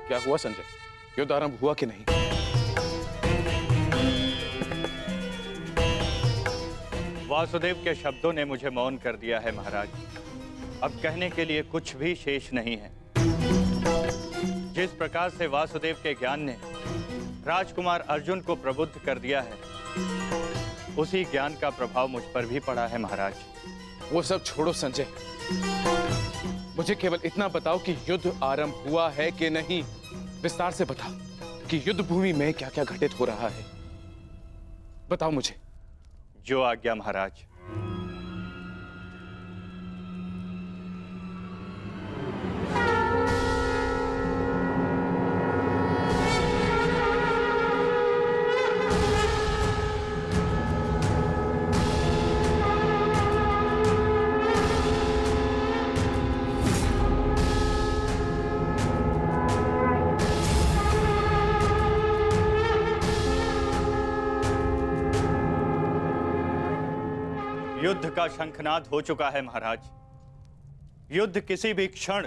क्या हुआ संजय? युद्ध आरंभ हुआ कि नहीं? वासुदेव के शब्दों ने मुझे मौन कर दिया है महाराज। अब कहने के लिए कुछ भी शेष नहीं है। जिस प्रकार से वासुदेव के ज्ञान ने राजकुमार अर्जुन को प्रबुद्ध कर दिया है, उसी ज्ञान का प्रभाव मुझ पर भी पड़ा है महाराज। वो सब छोड़ो संजय, मुझे केवल इतना बताओ कि युद्ध आरंभ हुआ है कि नहीं। विस्तार से बता कि युद्ध भूमि में क्या क्या घटित हो रहा है। बताओ मुझे। जो आज्ञा महाराज। युद्ध का शंखनाद हो चुका है महाराज। युद्ध किसी भी क्षण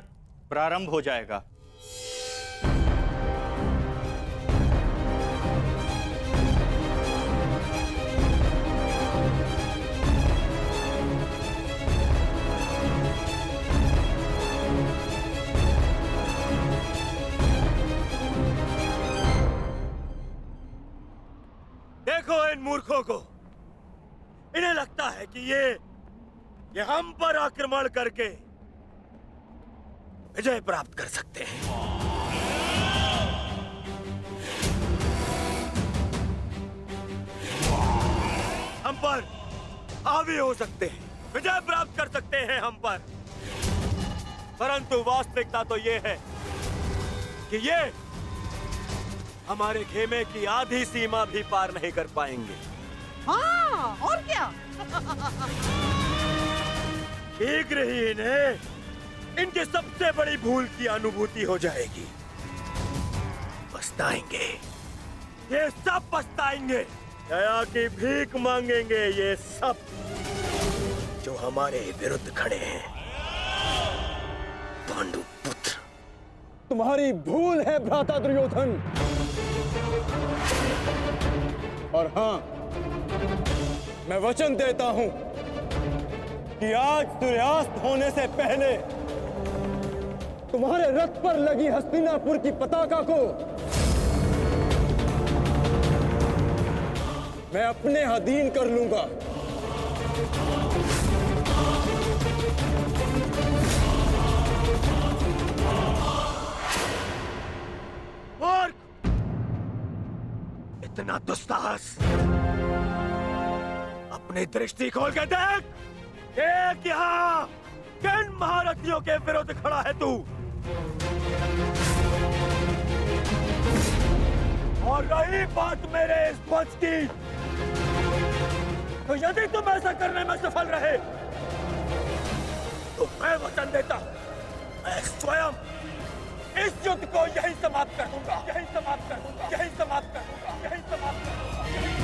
प्रारंभ हो जाएगा। देखो इन मूर्खों को, इन्हें लगता है कि ये हम पर आक्रमण करके विजय प्राप्त कर सकते हैं। हम पर हावी हो सकते हैं, विजय प्राप्त कर सकते हैं हम पर, परंतु वास्तविकता तो ये है कि ये हमारे खेमे की आधी सीमा भी पार नहीं कर पाएंगे। हाँ, और क्या? शीघ्र ही इन्हें इनकी सबसे बड़ी भूल की अनुभूति हो जाएगी। पछताएंगे, ये सब पछताएंगे। दया की भीख मांगेंगे ये सब जो हमारे विरुद्ध खड़े हैं। पांडु पुत्र, तुम्हारी भूल है भ्राता दुर्योधन। और हाँ, मैं वचन देता हूं कि आज सूर्यास्त होने से पहले तुम्हारे रथ पर लगी हस्तिनापुर की पताका को मैं अपने अधीन कर लूंगा। मूर्ख! इतना दुस्साहस! अपनी दृष्टि खोल के देख, देख यहाँ किन महारथियों के विरुद्ध खड़ा है तू। और रही बात मेरे इस ध्वज की, तो यदि तुम ऐसा करने में सफल रहे तो मैं वचन देता हूं, मैं स्वयं इस युद्ध को यहीं समाप्त कर दूंगा, यहीं समाप्त कर दूंगा, यहीं समाप्त कर दूंगा, यहीं समाप्त कर दूंगा।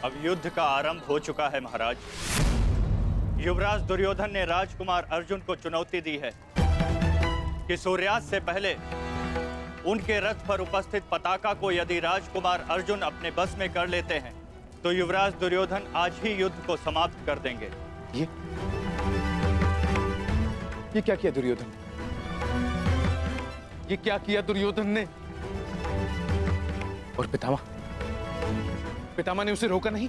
अब युद्ध का आरंभ हो चुका है महाराज। युवराज दुर्योधन ने राजकुमार अर्जुन को चुनौती दी है कि सूर्यास्त से पहले उनके रथ पर उपस्थित पताका को यदि राजकुमार अर्जुन अपने बस में कर लेते हैं तो युवराज दुर्योधन आज ही युद्ध को समाप्त कर देंगे। ये क्या किया दुर्योधन? ये क्या किया दुर्योधन ने? और पितामह ने उसे रोका नहीं?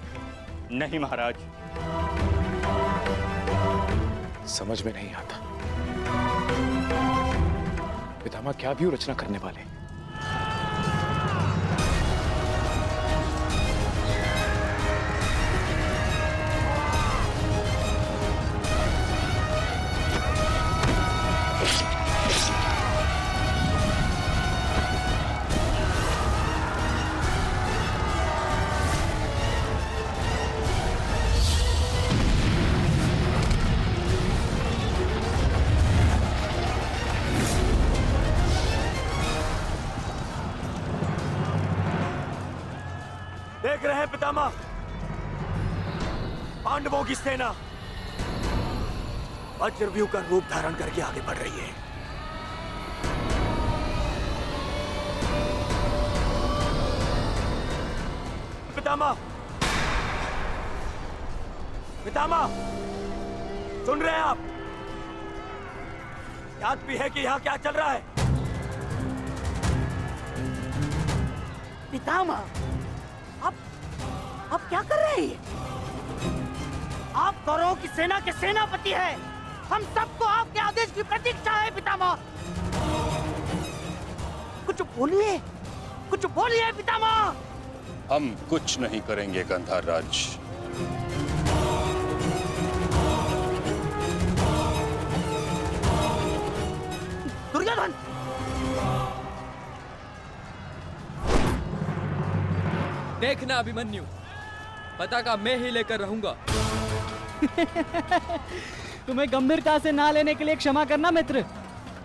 नहीं महाराज। समझ में नहीं आता पितामह क्या भी रचना करने वाले। देख रहे हैं पितामह, पांडवों की सेना वज्रव्यूह का रूप धारण करके आगे बढ़ रही है। पितामह, सुन रहे हैं आप? याद भी है कि यहाँ क्या चल रहा है? पितामह, आप क्या कर रहे हैं? आप कौरवों की सेना के सेनापति हैं। हम सबको आपके आदेश की प्रतीक्षा है पितामह। कुछ बोलिए पितामह। हम कुछ नहीं करेंगे गंधार राज। दुर्योधन, देखना अभिमन्यु, पताका मैं ही लेकर रहूंगा। तुम्हें गंभीरता से ना लेने के लिए क्षमा करना मित्र,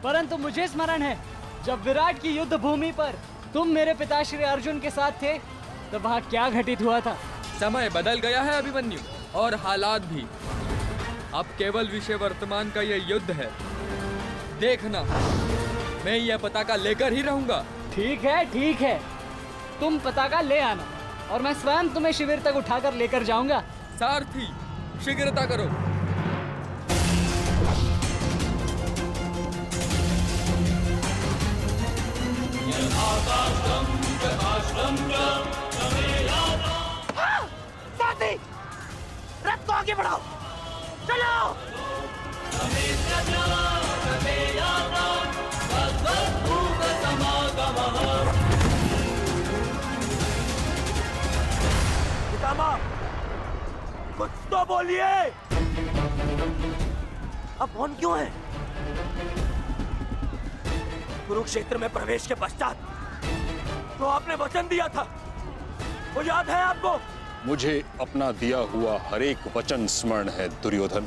परंतु मुझे स्मरण है जब विराट की युद्ध भूमि पर तुम मेरे पिताश्री अर्जुन के साथ थे तब वहाँ क्या घटित हुआ था। समय बदल गया है अभिमन्यु, और हालात भी। अब केवल विषय वर्तमान का ये युद्ध है। देखना, मैं यह पताका लेकर ही रहूंगा। ठीक है, तुम पताका ले आना और मैं स्वयं तुम्हें शिविर तक उठाकर लेकर जाऊंगा। सारथी, शीघ्रता करो। साथी, रथ को आगे बढ़ाओ, चलो। पितामह, कुछ तो बोलिए। अब कौन क्यों है? कुरुक्षेत्र में प्रवेश के पश्चात तो आपने वचन दिया था, वो याद है आपको? मुझे अपना दिया हुआ हर एक वचन स्मरण है दुर्योधन।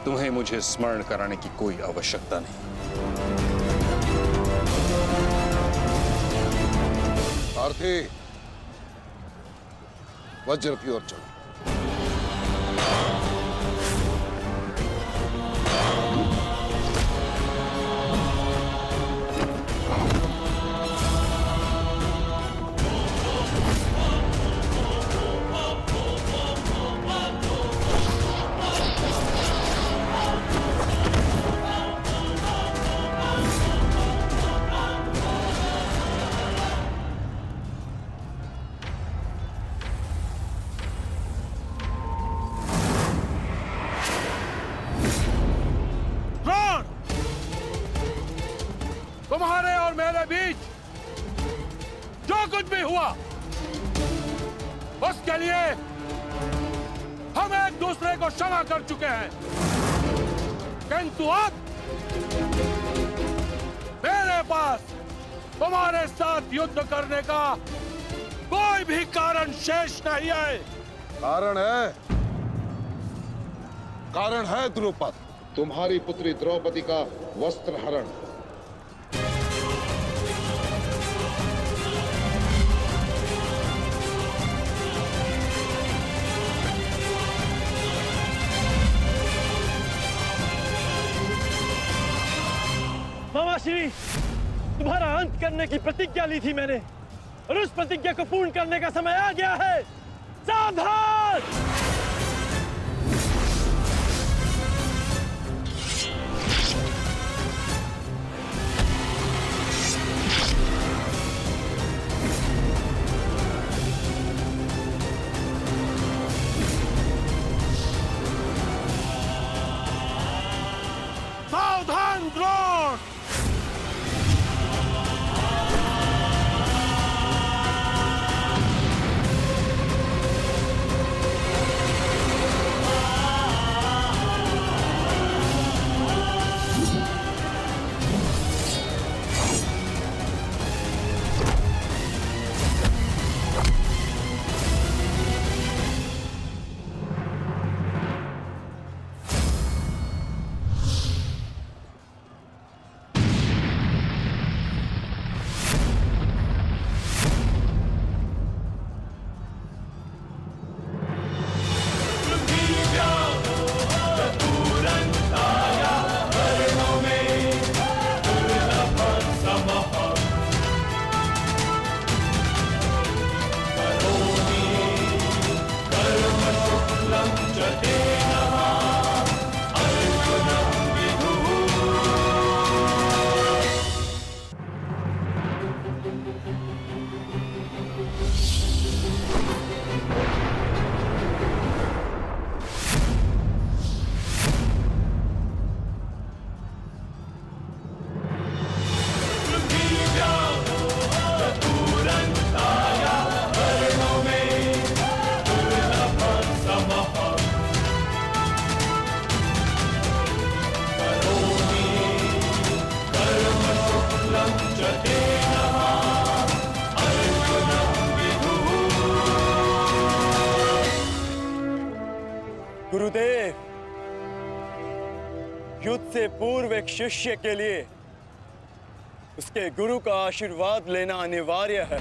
तुम्हें मुझे स्मरण कराने की कोई आवश्यकता नहीं। सारथी, वज्र की ओर चलो। तुम्हारे और मेरे बीच जो कुछ भी हुआ उसके लिए हम एक दूसरे को क्षमा कर चुके हैं, किंतु अब मेरे पास तुम्हारे साथ युद्ध करने का कोई भी कारण शेष नहीं है। कारण है द्रुपद, तुम्हारी पुत्री द्रौपदी का वस्त्र हरण। पिताश्री, तुम्हारा अंत करने की प्रतिज्ञा ली थी मैंने, और उस प्रतिज्ञा को पूर्ण करने का समय आ गया है। सावधान! सावधान द्रोण! गुरुदेव, युद्ध से पूर्व एक शिष्य के लिए उसके गुरु का आशीर्वाद लेना अनिवार्य है।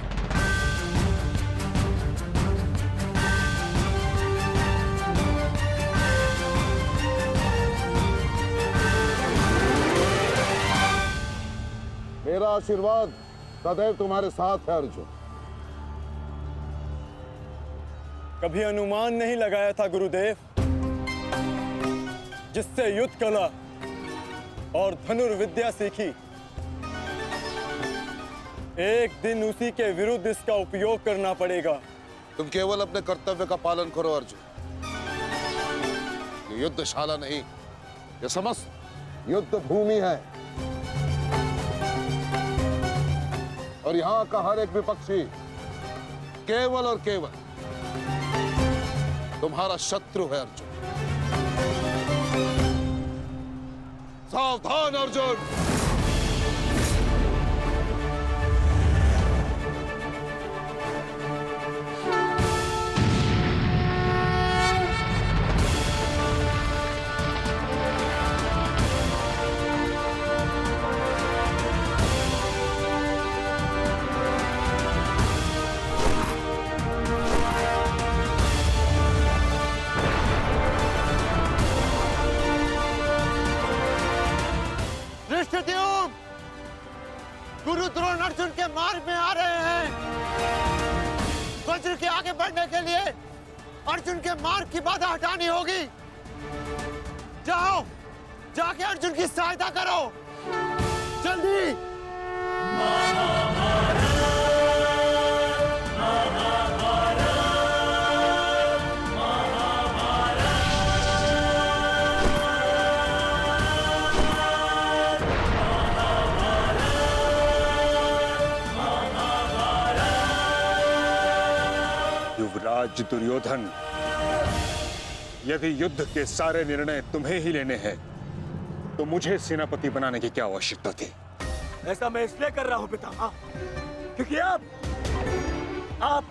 मेरा आशीर्वाद सदैव तुम्हारे साथ है अर्जुन। कभी अनुमान नहीं लगाया था गुरुदेव, जिससे युद्ध कला और धनुर्विद्या सीखी, एक दिन उसी के विरुद्ध इसका उपयोग करना पड़ेगा। तुम केवल अपने कर्तव्य का पालन करो अर्जुन। ये युद्धशाला नहीं, ये समस्त युद्ध भूमि है, और यहां का हर एक विपक्षी केवल और केवल तुम्हारा शत्रु है अर्जुन। सावधान अर्जुन! गुरु द्रोण अर्जुन के मार्ग में आ रहे हैं। वज्र के आगे बढ़ने के लिए अर्जुन के मार्ग की बाधा हटानी होगी। जाओ, जाके अर्जुन की सहायता करो, जल्दी। युवराज दुर्योधन, यदि युद्ध के सारे निर्णय तुम्हें ही लेने हैं, तो मुझे सेनापति बनाने की क्या आवश्यकता थी? ऐसा मैं इसलिए कर रहा हूं पितामह, क्योंकि आप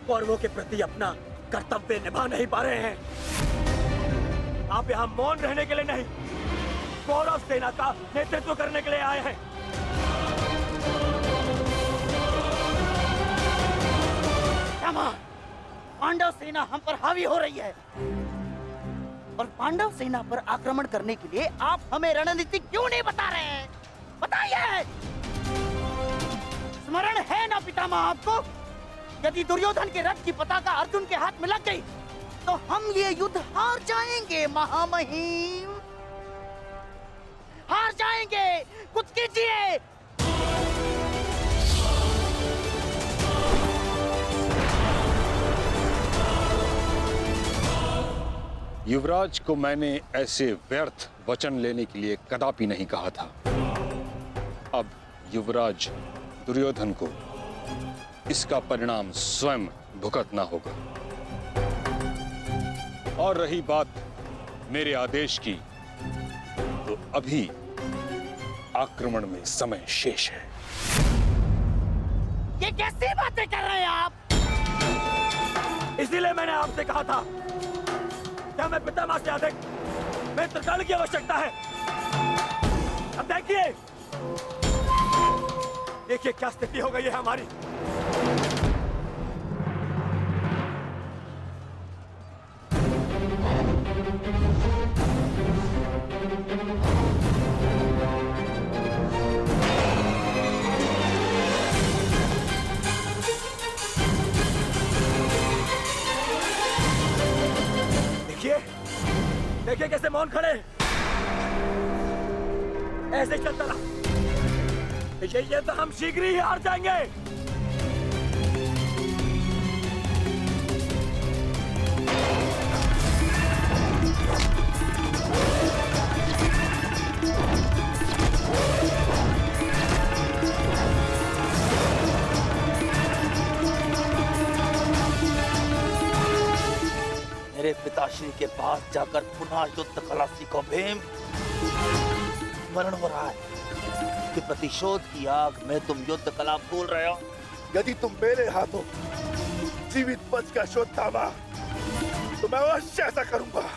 कौरवों के प्रति अपना कर्तव्य निभा नहीं पा रहे हैं। आप यहाँ मौन रहने के लिए नहीं, कौरव सेना का नेतृत्व करने के लिए आए हैं। पांडव सेना हम पर हावी हो रही है, और पांडव सेना पर आक्रमण करने के लिए आप हमें रणनीति क्यों नहीं बता रहे हैं? बताइए, स्मरण है ना पितामह आपको? यदि दुर्योधन के रथ की पताका अर्जुन के हाथ में लग गई तो हम ये युद्ध हार जाएंगे महामहिम, हार जाएंगे। कुछ कीजिए। युवराज को मैंने ऐसे व्यर्थ वचन लेने के लिए कदापि नहीं कहा था। अब युवराज दुर्योधन को इसका परिणाम स्वयं भुगतना होगा। और रही बात मेरे आदेश की, तो अभी आक्रमण में समय शेष है। ये कैसी बातें कर रहे हैं आप? इसीलिए मैंने आपसे कहा था कि हमें पितामह से अधिक मित्रगण की आवश्यकता है। अब देखिए क्या स्थिति हो गई है हमारी। देखिए कैसे मौन खड़े, ऐसे चलता रहा ये तो हम शीघ्र ही हार जाएंगे। मेरे पिताश्री के पास जाकर पुनः युद्ध कला सीखो भीम। स्मरण हो रहा है कि प्रतिशोध की आग में तुम युद्ध कला भूल रहे हो। यदि तुम मेरे हाथों जीवित बच का शोध थामा तो मैं अवश्य ऐसा करूंगा।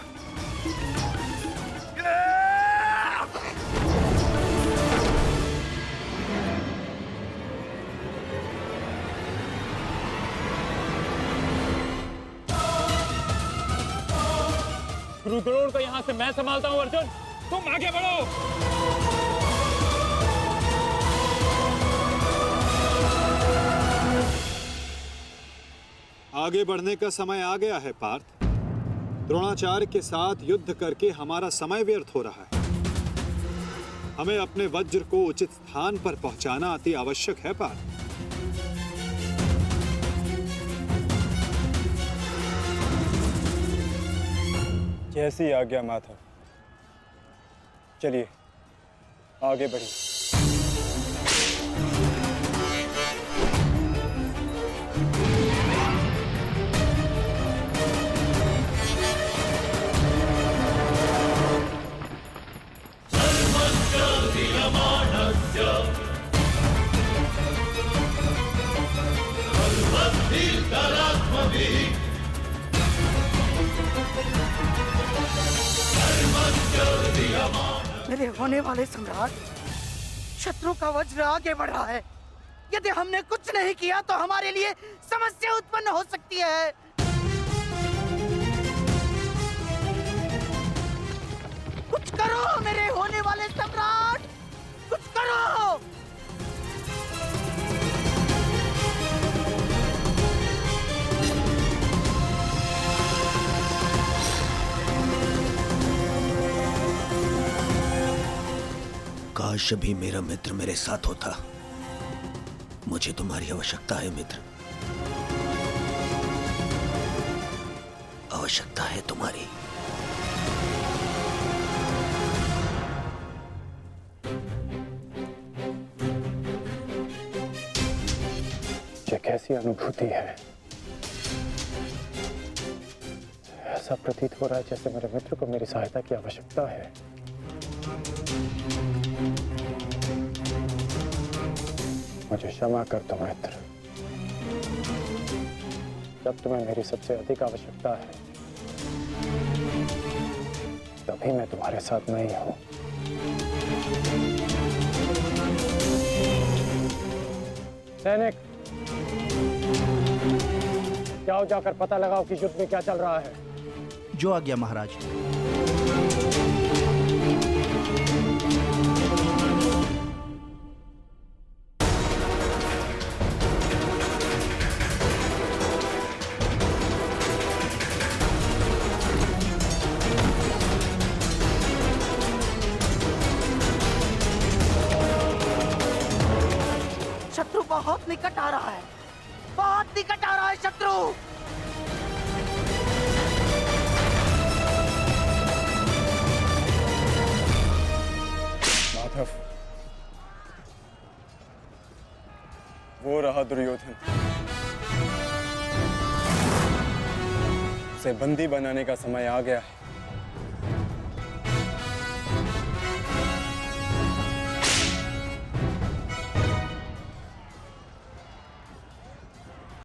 रुद्रोण को यहाँ से मैं संभालता हूँ। अर्जुन, तुम आगे बढ़ो। आगे बढ़ने का समय आ गया है पार्थ। द्रोणाचार्य के साथ युद्ध करके हमारा समय व्यर्थ हो रहा है। हमें अपने वज्र को उचित स्थान पर पहुंचाना अति आवश्यक है पार्थ। जैसी आज्ञा माता। चलिए आगे बढ़िए। मेरे होने वाले सम्राट, शत्रु का वज्र आगे बढ़ रहा है। यदि हमने कुछ नहीं किया तो हमारे लिए समस्या उत्पन्न हो सकती है। कुछ करो मेरे होने वाले सम्राट, कुछ करो। काश भी मेरा मित्र मेरे साथ होता। मुझे तुम्हारी आवश्यकता है मित्र, आवश्यकता है तुम्हारी। ये कैसी अनुभूति है? ऐसा प्रतीत हो रहा है जैसे मेरे मित्र को मेरी सहायता की आवश्यकता है। मुझे क्षमा कर दो मित्र, जब तुम्हें मेरी सबसे अधिक आवश्यकता है तभी मैं तुम्हारे साथ नहीं हूं। सैनिक, जाओ जाकर पता लगाओ कि युद्ध में क्या चल रहा है। जो आज्ञा महाराज। निकट आ रहा है, बहुत निकट आ रहा है शत्रु। माधव, वो रहा दुर्योधन। उसे बंदी बनाने का समय आ गया है।